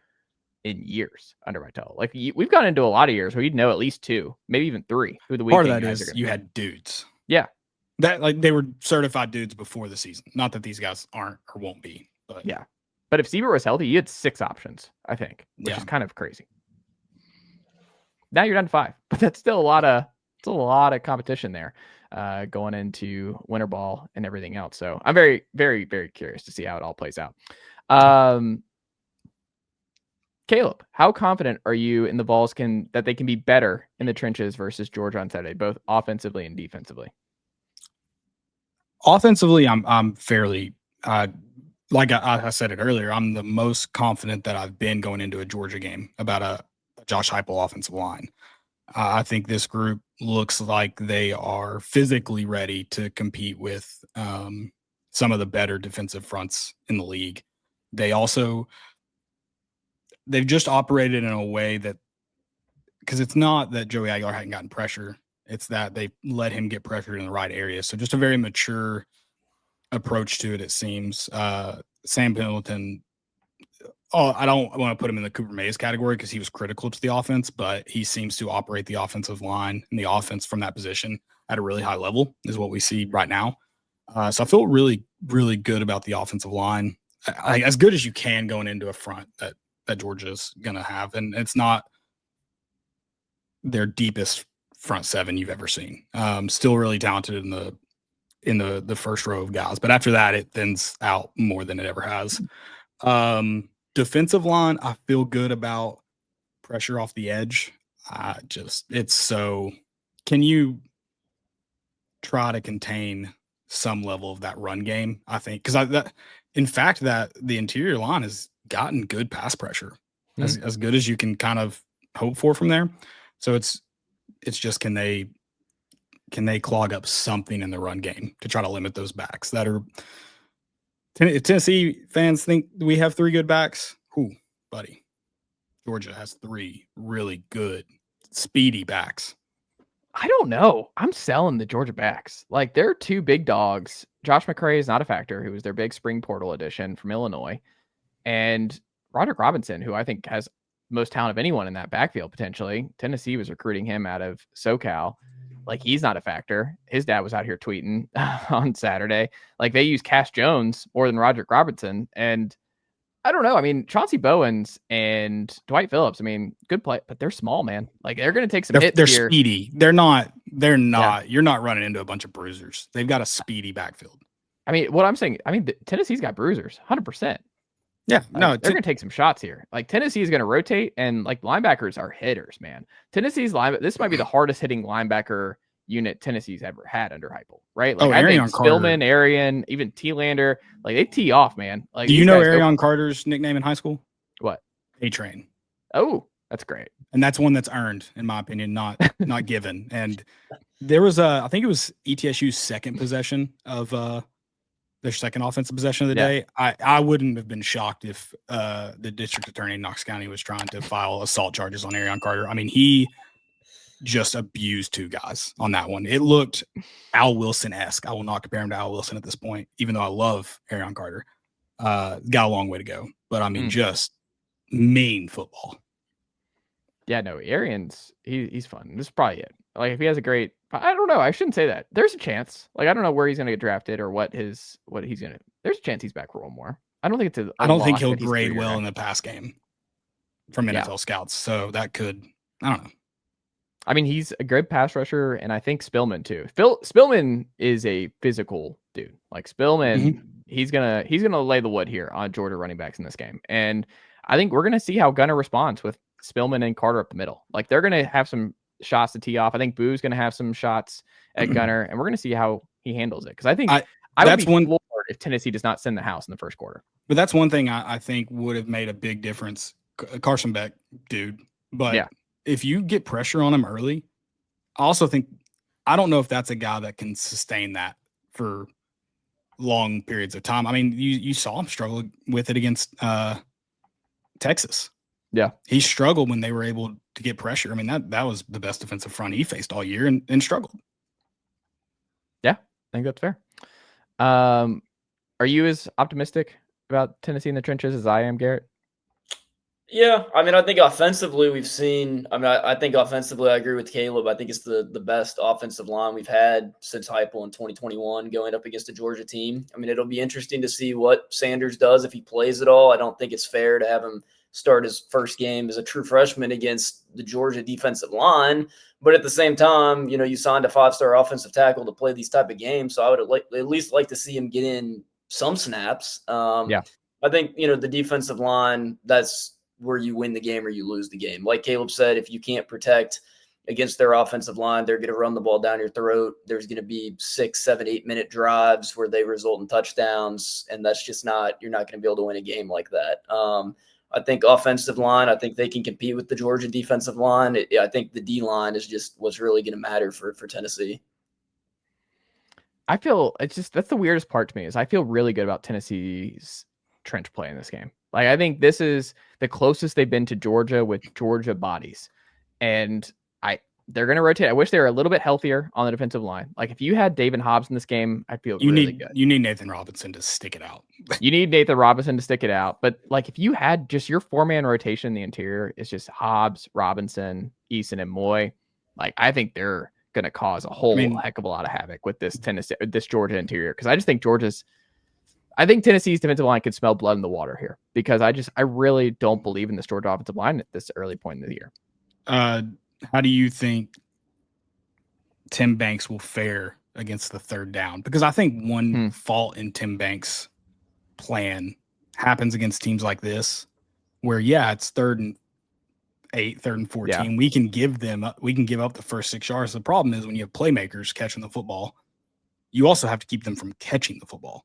in years under Vitale. Like we've gone into a lot of years where you'd know at least 2, maybe even 3 who the weekend part of that guys is are you had dudes. Yeah. That they were certified dudes before the season. Not that these guys aren't or won't be, but yeah. But if Seibert was healthy, you had 6 options, I think, which is kind of crazy. Now you're down to 5, but that's still a lot of competition there going into winter ball and everything else. So I'm very, very, very curious to see how it all plays out. Caleb, how confident are you in the Vols that they can be better in the trenches versus Georgia on Saturday, both offensively and defensively? Offensively, I'm fairly like I said it earlier. I'm the most confident that I've been going into a Georgia game about a Josh Heupel offensive line. I think this group looks like they are physically ready to compete with some of the better defensive fronts in the league. They've just operated in a way that, because it's not that Joey Aguilar hadn't gotten pressure, it's that they let him get pressured in the right areas. So just a very mature approach to it seems. Sam Pendleton, I don't want to put him in the Cooper Mays category because he was critical to the offense, but he seems to operate the offensive line and the offense from that position at a really high level is what we see right now. So I feel really, really good about the offensive line, as good as you can going into a front that Georgia's going to have. And it's not their deepest front 7 you've ever seen. Still really talented in the first row of guys, but after that it thins out more than it ever has. Defensive line, I feel good about pressure off the edge. Can you try to contain some level of that run game? I think because in fact that the interior line has gotten good pass pressure, as good as you can kind of hope for from there. So it's just can they clog up something in the run game to try to limit those backs that are. Tennessee fans think we have 3 good backs. Ooh, buddy. Georgia has 3 really good, speedy backs. I don't know. I'm selling the Georgia backs. Like, they're 2 big dogs. Josh McCray is not a factor, who was their big spring portal addition from Illinois. And Roderick Robinson, who I think has most talent of anyone in that backfield potentially. Tennessee was recruiting him out of SoCal. Like, he's not a factor. His dad was out here tweeting on Saturday. Like, they use Cash Jones more than Roderick Robertson. And I don't know. I mean, Chauncey Bowens and Dwight Phillips, I mean, good play, but they're small, man. Like, they're going to take some hits They're here. speedy. They're not. Yeah. You're not running into a bunch of bruisers. They've got a speedy backfield. I mean, what I'm saying, Tennessee's got bruisers, 100%. Yeah, no, they're going to take some shots here. Like, Tennessee is going to rotate, and like linebackers are hitters, man. Tennessee's this might be the hardest hitting linebacker unit Tennessee's ever had under Heupel, right? Like, I think Spillman, Arian, even T-Lander, like, they tee off, man. Like, do you know Arion Carter's nickname in high school? What? A-Train. Oh, that's great. And that's one that's earned, in my opinion, not given. And there was I think it was ETSU's second possession of their second offensive possession of the day. I wouldn't have been shocked if the district attorney in Knox County was trying to file assault charges on Arion Carter. I mean, he just abused two guys on that one. It looked Al Wilson-esque. I will not compare him to Al Wilson at this point, even though I love Arion Carter. Got a long way to go. But I mean, just mean football. Yeah, no, Arian's he's fun. This is probably it. Like, if he has a great, I don't know. I shouldn't say that. There's a chance. Like, I don't know where he's going to get drafted or what he's going to. There's a chance he's back for one more. I don't think it's I don't think he'll grade well in the pass game from NFL scouts. So that could, I don't know. I mean, he's a good pass rusher, and I think Spillman too. Spillman is a physical dude. Like, Spillman, he's gonna lay the wood here on Georgia running backs in this game, and I think we're gonna see how Gunner responds with Spillman and Carter up the middle. Like, they're gonna have some shots to tee off. I think Boo's gonna have some shots at Gunner, and we're gonna see how he handles it. Because I think I would be floored if Tennessee does not send the house in the first quarter. But that's one thing I think would have made a big difference. Carson Beck, dude, but if you get pressure on him early, I also think, I don't know if that's a guy that can sustain that for long periods of time. I mean, you saw him struggle with it against Texas. Yeah. He struggled when they were able to get pressure. I mean, that was the best defensive front he faced all year and struggled. Yeah, I think that's fair. Are you as optimistic about Tennessee in the trenches as I am, Garrett? Yeah, I mean, I think offensively we've seen. I mean, I think offensively I agree with Caleb. I think it's the best offensive line we've had since Heupel in 2021 going up against a Georgia team. I mean, it'll be interesting to see what Sanders does if he plays at all. I don't think it's fair to have him start his first game as a true freshman against the Georgia defensive line. But at the same time, you know, you signed a 5-star offensive tackle to play these type of games. So I would at least like to see him get in some snaps. I think, you know, the defensive line, that's where you win the game or you lose the game. Like Caleb said, if you can't protect against their offensive line, they're going to run the ball down your throat. There's going to be 6, 7, 8 minute drives where they result in touchdowns. And that's just you're not going to be able to win a game like that. I think offensive line, I think they can compete with the Georgia defensive line. I think the D line is just what's really going to matter for Tennessee. I feel that's the weirdest part to me is I feel really good about Tennessee's trench play in this game. Like, I think this is the closest they've been to Georgia with Georgia bodies. And they're going to rotate. I wish they were a little bit healthier on the defensive line. Like, if you had David Hobbs in this game, I'd feel really good. You need Nathan Robinson to stick it out. You need Nathan Robinson to stick it out. But, like, if you had just your 4-man rotation in the interior, it's just Hobbs, Robinson, Eason, and Moy. Like, I think they're going to cause a whole heck of a lot of havoc with this Georgia interior. Because I just think I think Tennessee's defensive line could smell blood in the water here because I really don't believe in this Georgia offensive line at this early point in the year. How do you think Tim Banks will fare against the third down? Because I think one fault in Tim Banks' plan happens against teams like this, where it's 3rd and 8, 3rd and 14. Yeah. We can give up the first 6 yards. The problem is when you have playmakers catching the football, you also have to keep them from catching the football.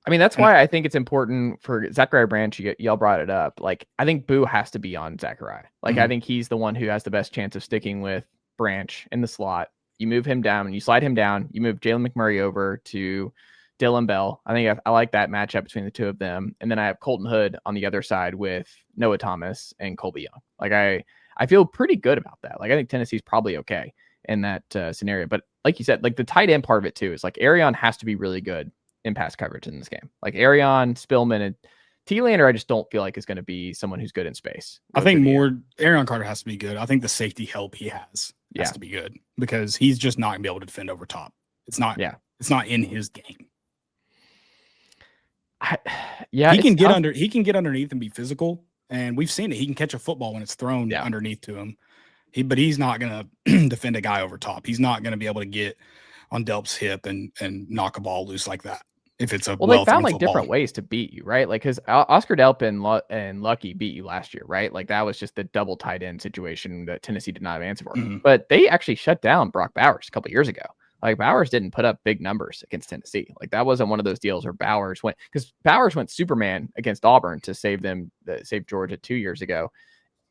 I mean, that's why I think it's important for Zachariah Branch. Y'all brought it up. Like, I think Boo has to be on Zachariah. Like, I think he's the one who has the best chance of sticking with Branch in the slot. You move him down, you slide him down, you move Jalen McMurray over to Dylan Bell. I think I like that matchup between the two of them. And then I have Colton Hood on the other side with Noah Thomas and Colby Young. Like, I feel pretty good about that. Like, I think Tennessee's probably okay in that scenario. But like you said, like, the tight end part of it too is like Arion has to be really good in pass coverage in this game. Like, Arion, Spillman, and T-Lander, I just don't feel like is going to be someone who's good in space. I think Aaron Carter has to be good. I think the safety help he has to be good because he's just not going to be able to defend over top. It's not in his game. He can get underneath and be physical, and we've seen it. He can catch a football when it's thrown underneath to him. But he's not going to defend a guy over top. He's not going to be able to get on Delp's hip and knock a ball loose like that. If it's a they found like different ways to beat you, right? Like because Oscar Delp and Lucky beat you last year, right? Like that was just the double tight end situation that Tennessee did not have answer for. Mm-hmm. But they actually shut down Brock Bowers a couple of years ago. Like Bowers didn't put up big numbers against Tennessee. Like that wasn't one of those deals where Bowers went Superman against Auburn to save Georgia 2 years ago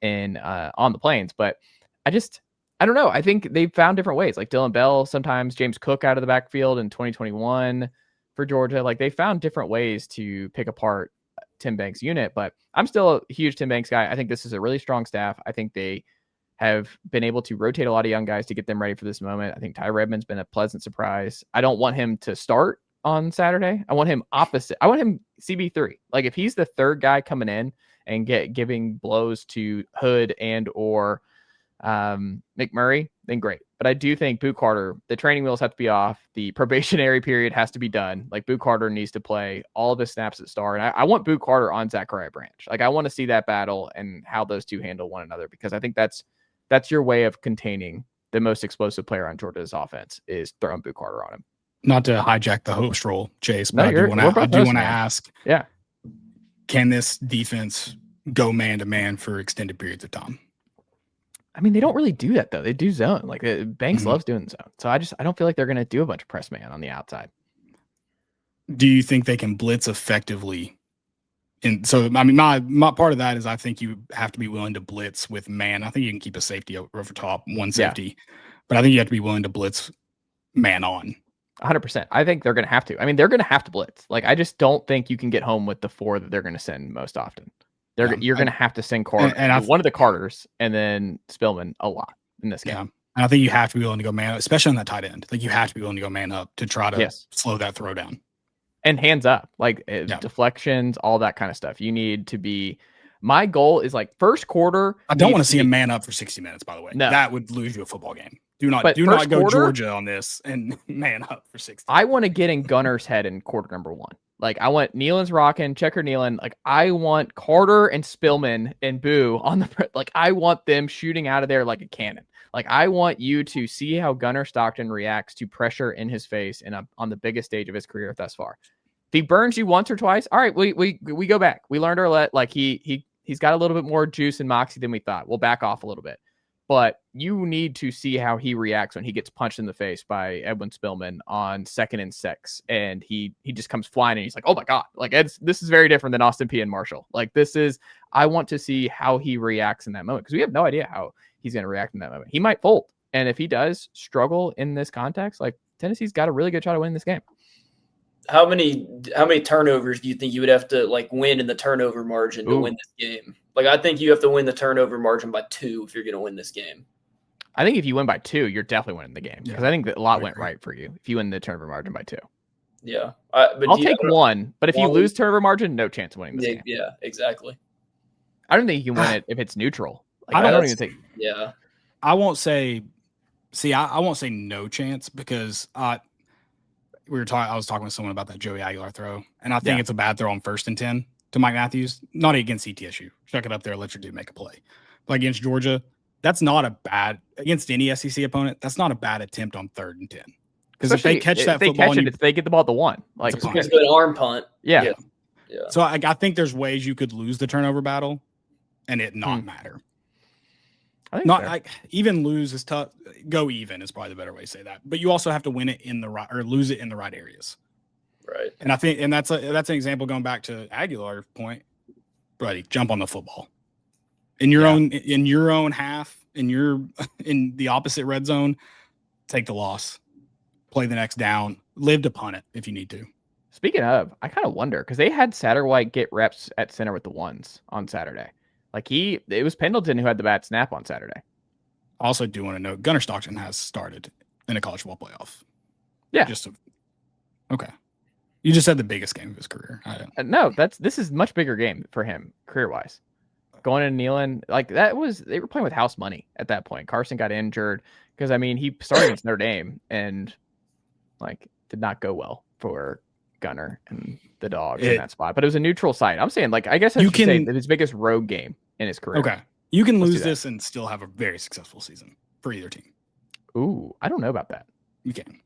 in on the Plains. But I don't know. I think they've found different ways. Like Dylan Bell, sometimes James Cook out of the backfield in 2021 for Georgia. Like they found different ways to pick apart Tim Banks' unit. But I'm still a huge Tim Banks guy. I think this is a really strong staff. I think they have been able to rotate a lot of young guys to get them ready for this moment. I think Ty Redmond's been a pleasant surprise. I don't want him to start on Saturday. I want him opposite. I want him CB3. Like if he's the third guy coming in and giving blows to Hood and or McMurray, then great. But I do think Boo Carter, the training wheels have to be off. The probationary period has to be done. Like Boo Carter needs to play all of his snaps at star. And I want Boo Carter on Zachariah Branch. Like I want to see that battle and how those two handle one another, because I think that's your way of containing the most explosive player on Georgia's offense is throwing Boo Carter on him. Not to hijack the host role, Chase, but I do want to ask, can this defense go man-to-man for extended periods of time? I mean, they don't really do that, though. They do zone. Like Banks loves doing zone. So I don't feel like they're going to do a bunch of press man on the outside. Do you think they can blitz effectively? And so, I mean, my part of that is I think you have to be willing to blitz with man. I think you can keep a safety over top, one safety, but I think you have to be willing to blitz man on. 100%. I think they're going to have to. I mean, they're going to have to blitz. Like, I just don't think you can get home with the four that they're going to send most often. You're going to have to send Carter, and one of the Carters, and then Spillman a lot in this game. Yeah. And I think you have to be willing to go man, especially on that tight end. Like you have to be willing to go man up to try to slow that throw down. And hands up, like deflections, all that kind of stuff. You need to be. My goal is like first quarter. I don't want to see a man up for 60 minutes. By the way, that would lose you a football game. Do not go Georgia on this and man up for 60. I want to get in Gunner's head in quarter number one. Like I want Nealon's rocking, checker Nealon. Like I want Carter and Spillman and Boo on the like. I want them shooting out of there like a cannon. Like I want you to see how Gunner Stockton reacts to pressure in his face and on the biggest stage of his career thus far. If he burns you once or twice, all right, we go back. We learned our like he's got a little bit more juice and moxie than we thought. We'll back off a little bit. But you need to see how he reacts when he gets punched in the face by Edwin Spillman on 2nd and 6, and he just comes flying and he's like, "Oh my god!" Like this is very different than Austin P and Marshall. Like I want to see how he reacts in that moment because we have no idea how he's going to react in that moment. He might fold, and if he does struggle in this context, like Tennessee's got a really good shot to win this game. How many turnovers do you think you would have to like win in the turnover margin to win this game? Like I think you have to win the turnover margin by 2 if you're going to win this game. I think if you win by 2, you're definitely winning the game because I think that a lot went right for you if you win the turnover margin by 2. Yeah, I'll take 1, but if you lose turnover margin, no chance of winning this game. Yeah, exactly. I don't think you can win it if it's neutral. Like, I don't even think. Yeah, I won't say. See, I won't say no chance because I was talking with someone about that Joey Aguilar throw, and I think it's a bad throw on 1st and 10 to Mike Matthews. Not against ETSU. Chuck it up there, let your dude make a play. But against Georgia, that's not a bad against any SEC opponent. That's not a bad attempt on 3rd and 10. Because if they catch that football, if they get the ball at the 1, like it's an arm punt. Yeah. So I think there's ways you could lose the turnover battle, and it not matter. I think not like even lose is tough. Go even is probably the better way to say that. But you also have to win it in the right or lose it in the right areas. Right. And I think, and that's an example going back to Aguilar's point. Buddy, jump on the football in your own half, in the opposite red zone. Take the loss, play the next down, live to punt it if you need to. Speaking of, I kind of wonder because they had Satterwhite get reps at center with the 1s on Saturday. Like it was Pendleton who had the bad snap on Saturday. I also do want to note Gunner Stockton has started in a college football playoff. Yeah. Okay. You just said the biggest game of his career. No, this is a much bigger game for him career-wise. Going to Neyland, like they were playing with house money at that point. Carson got injured because he started against Notre Dame and like did not go well for Gunner and the Dawgs in that spot. But it was a neutral site. I'm saying I guess I should say his biggest road game in his career. Okay, you can lose this and still have a very successful season for either team. Ooh, I don't know about that. You can.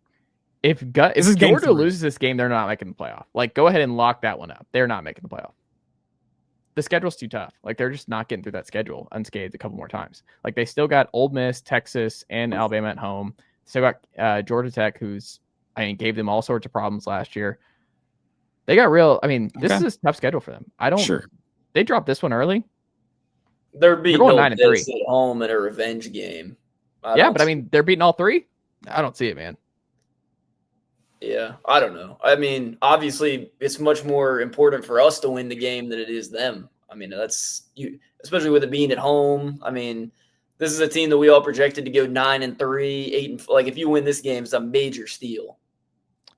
If Georgia loses this game, they're not making the playoff. Like, go ahead and lock that one up. They're not making the playoff. The schedule's too tough. Like, they're just not getting through that schedule unscathed a couple more times. Like, they still got Ole Miss, Texas, and Alabama at home. Still got Georgia Tech, who's gave them all sorts of problems last year. They got real. This is a tough schedule for them. They dropped this one early. They're beating going 9-3 at home in a revenge game. They're beating all three. I don't see it, man. Yeah, I don't know. Obviously, it's much more important for us to win the game than it is them. That's you, especially with it being at home. This is a team that we all projected to go 9-3, 8. Like, if you win this game, it's a major steal.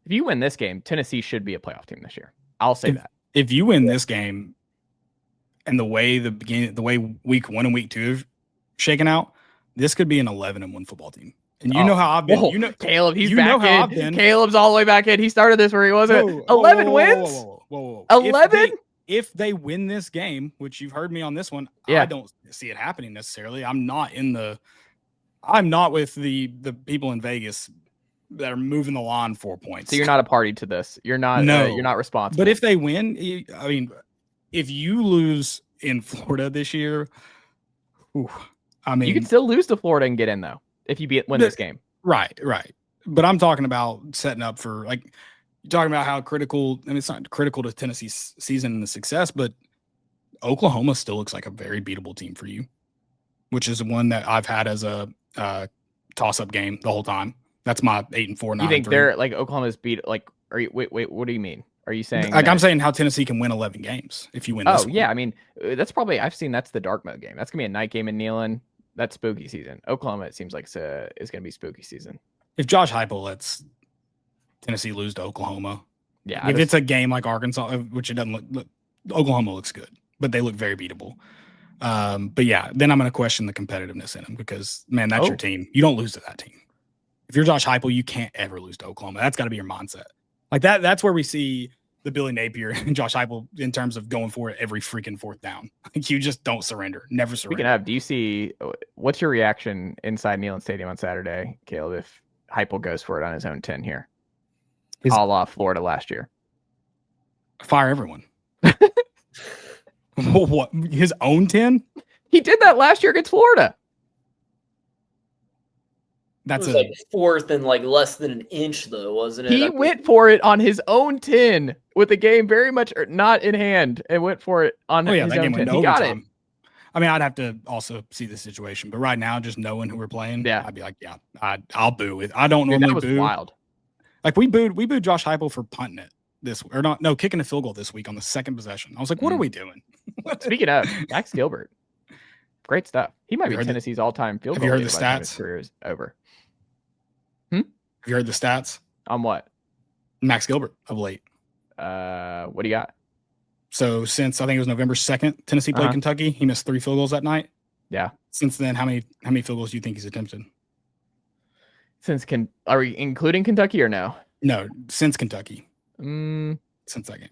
If you win this game, Tennessee should be a playoff team this year. I'll say that. If you win this game, and the way week 1 and week 2 have shaken out, this could be an 11-1 football team. And you know how I've been. You know, Caleb, he's back in. Caleb's all the way back in. He started this where he wasn't. 11 wins? Whoa. 11? If they win this game, which you've heard me on this one, yeah. I don't see it happening necessarily. I'm not with the people in Vegas that are moving the line 4 points. So you're not a party to this. You're not. No, you're not responsible. But if they win, if you lose in Florida this year, you can still lose to Florida and get in though. If you win this game. Right. But I'm talking about setting up for, you're talking about how critical, it's not critical to Tennessee's season and the success, but Oklahoma still looks like a very beatable team for you, which is one that I've had as a toss-up game the whole time. That's my 8-4, 9-3. You think they're Oklahoma's beat, are you, wait, what do you mean? Are you saying I'm saying how Tennessee can win 11 games if you win this one. Yeah, that's probably, that's the dark mode game. That's going to be a night game in Neyland. That's spooky season. Oklahoma, it seems like is going to be spooky season. If Josh Heupel lets Tennessee lose to Oklahoma, if it's a game like Arkansas, which it doesn't look, Oklahoma looks good, but they look very beatable. But yeah, then I'm going to question the competitiveness in them because, man, that's your team. You don't lose to that team. If you're Josh Heupel, you can't ever lose to Oklahoma. That's got to be your mindset. Like that. That's where we see the Billy Napier and Josh Heupel in terms of going for it every freaking fourth down. You just don't surrender. Never surrender. Speaking of, do you see what's your reaction inside Neyland Stadium on Saturday, Caleb, if Heupel goes for it on his own 10 here? A la Florida last year. Fire everyone. What? His own 10? He did that last year against Florida. That's fourth and less than an inch, though, wasn't it? He went for it on his own 10 with the game very much not in hand and went for it on his own 10. He got it. I'd have to also see the situation, but right now, just knowing who we're playing, I'd be like, I'll boo it. I don't normally boo. That was wild. We booed Josh Heupel for punting it kicking a field goal this week on the second possession. I was like, what are we doing? Speaking of, Max Gilbert, great stuff. He might be Tennessee's all-time field goal. Have you heard the stats? His career is over. Have you heard the stats? On what? Max Gilbert of late. What do you got? So since I think it was November 2nd, Tennessee played Kentucky. He missed 3 field goals that night. Yeah. Since then, how many field goals do you think he's attempted? Are we including Kentucky or no? No, since Kentucky. Since that game.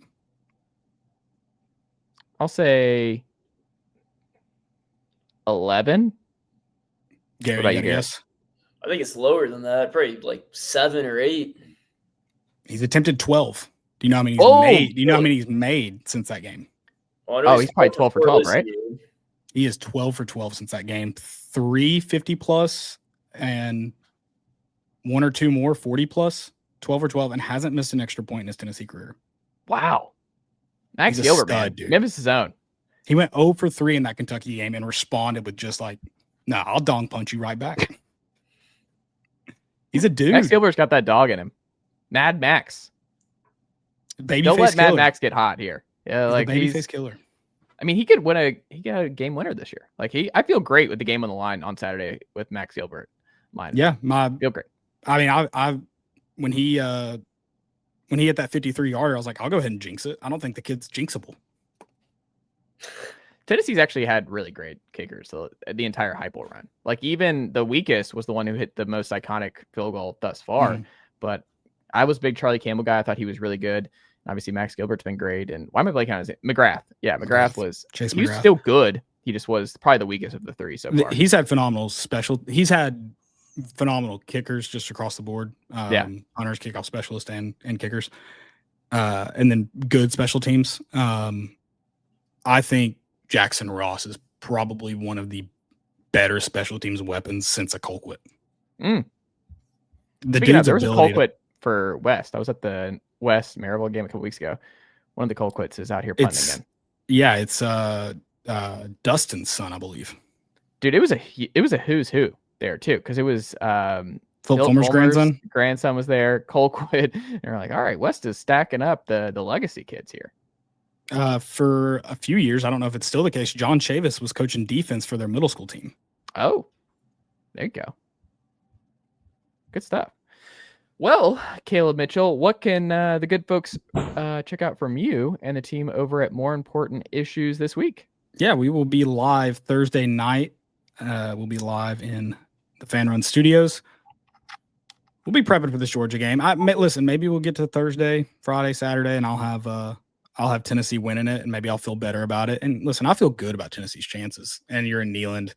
I'll say 11. Garrett, what about you guess? I think it's lower than that. Probably 7 or 8. He's attempted 12. Do you know how many he's made? Do you know how many he's made since that game? He's probably 12 for 12, right? He is 12 for 12 since that game. 3 50+ and 1 or 2 more 40+. 12 for 12 and hasn't missed an extra point in his Tennessee career. Wow. Max Gilbert, man. Dude. Memphis' zone. He went 0 for 3 in that Kentucky game and responded with just I'll dong punch you right back. He's a dude. Max Gilbert's got that dog in him. Mad Max. Don't let Mad Max get hot here. Yeah, babyface killer. He could win he got a game winner this year. I feel great with the game on the line on Saturday with Max Gilbert. Yeah, I feel great. When he when he hit that 53-yarder, I was like, I'll go ahead and jinx it. I don't think the kid's jinxable. Tennessee's actually had really great kickers the entire Heupel run. Like even the weakest was the one who hit the most iconic field goal thus far. But I was a big Charlie Campbell guy. I thought he was really good. Obviously, Max Gilbert's been great. And why am I blanking on his name? McGrath. Yeah, McGrath was still good. He just was probably the weakest of the three so far. He's had phenomenal kickers just across the board. Hunters, kickoff specialist, and kickers. And then good special teams. I think Jackson Ross is probably one of the better special teams weapons since a Colquitt. There was a Colquitt for West. I was at the West Maryville game a couple weeks ago. One of the Colquitts is out here punting again. Yeah, it's Dustin's son, I believe. Dude, it was a who's who there too, because it was Phil Fulmer's grandson was there, Colquitt, and we're like, all right, West is stacking up the legacy kids here. For a few years, I don't know if it's still the case, John Chavis was coaching defense for their middle school team. Oh, there you go. Good stuff. Well, Caleb Mitchell, what can the good folks check out from you and the team over at More Important Issues this week? Yeah, we will be live Thursday night. We'll be live in the Fan Run Studios. We'll be prepping for this Georgia game. Listen, maybe we'll get to Thursday, Friday, Saturday, and I'll have Tennessee winning it, and maybe I'll feel better about it. And listen, I feel good about Tennessee's chances. And you're in Neyland.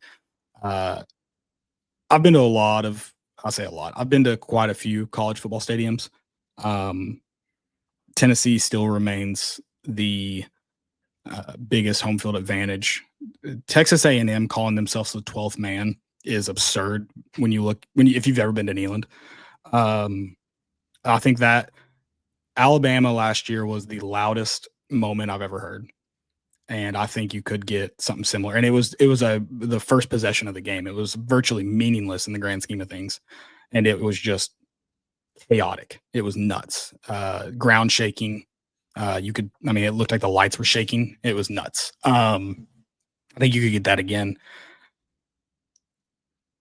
I've been to I've been to quite a few college football stadiums. Tennessee still remains the biggest home field advantage. Texas A&M calling themselves the 12th man is absurd if you've ever been to Neyland. I think that Alabama last year was the loudest moment I've ever heard. And I think you could get something similar. And it was the first possession of the game. It was virtually meaningless in the grand scheme of things. And it was just chaotic. It was nuts. Ground shaking. It looked like the lights were shaking. It was nuts. I think you could get that again.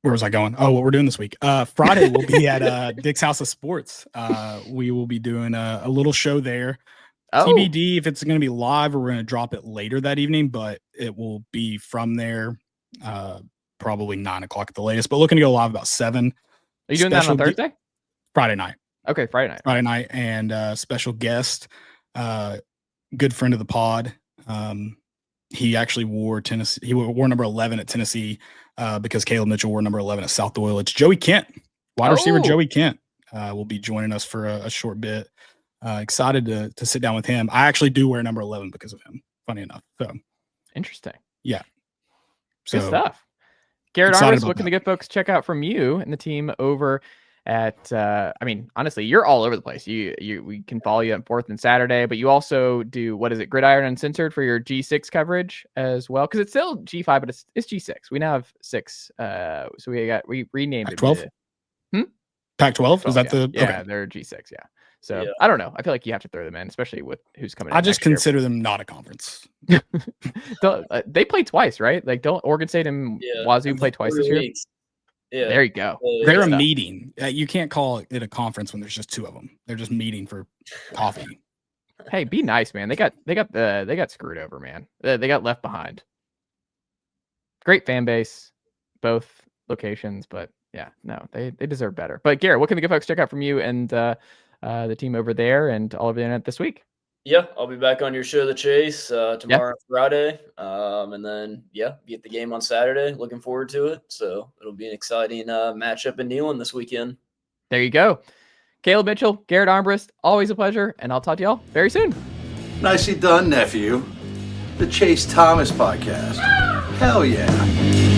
Where was I going? Oh, what we're doing this week. Friday we'll be at Dick's House of Sports. We will be doing a little show there. TBD if it's going to be live or we're going to drop it later that evening, but it will be from there, probably 9 o'clock at the latest, but looking to go live about 7. Are you doing that on Thursday? Friday night. Okay, Friday night. And special guest, good friend of the pod. He actually wore Tennessee. He wore number 11 at Tennessee because Caleb Mitchell wore number 11 at South Doyle. It's Joey Kent, wide receiver Joey Kent, will be joining us for a short bit. Excited to sit down with him. I actually do wear number 11 because of him, funny enough. So interesting. Yeah. Good stuff. Garrett Armbrust, what can the good folks check out from you and the team over at honestly, you're all over the place. We can follow you on 4th and Saturday, but you also do, what is it, Gridiron Uncensored for your G6 coverage as well? Because it's still G5, but it's G6. We now have 6. So we renamed Pac-12? it. Pac-12? Is that okay. They're G6, yeah. So I don't know. I feel like you have to throw them in, especially with who's coming in. I just consider them not a conference. They play twice, right? Like, don't Oregon State and Wazoo play twice this year? Yeah. There you go. They're a meeting. You can't call it a conference when there's just 2 of them. They're just meeting for coffee. Hey, be nice, man. They got screwed over, man. They got left behind. Great fan base, both locations, but yeah, no, they deserve better. But Garrett, what can the good folks check out from you and the team over there and all of the internet this week? Yeah, I'll be back on your show, The Chase, tomorrow, Friday. And then, get the game on Saturday. Looking forward to it. So it'll be an exciting matchup in Neyland this weekend. There you go. Caleb Mitchell, Garrett Armbrust, always a pleasure. And I'll talk to y'all very soon. Nicely done, nephew. The Chase Thomas Podcast. Hell yeah.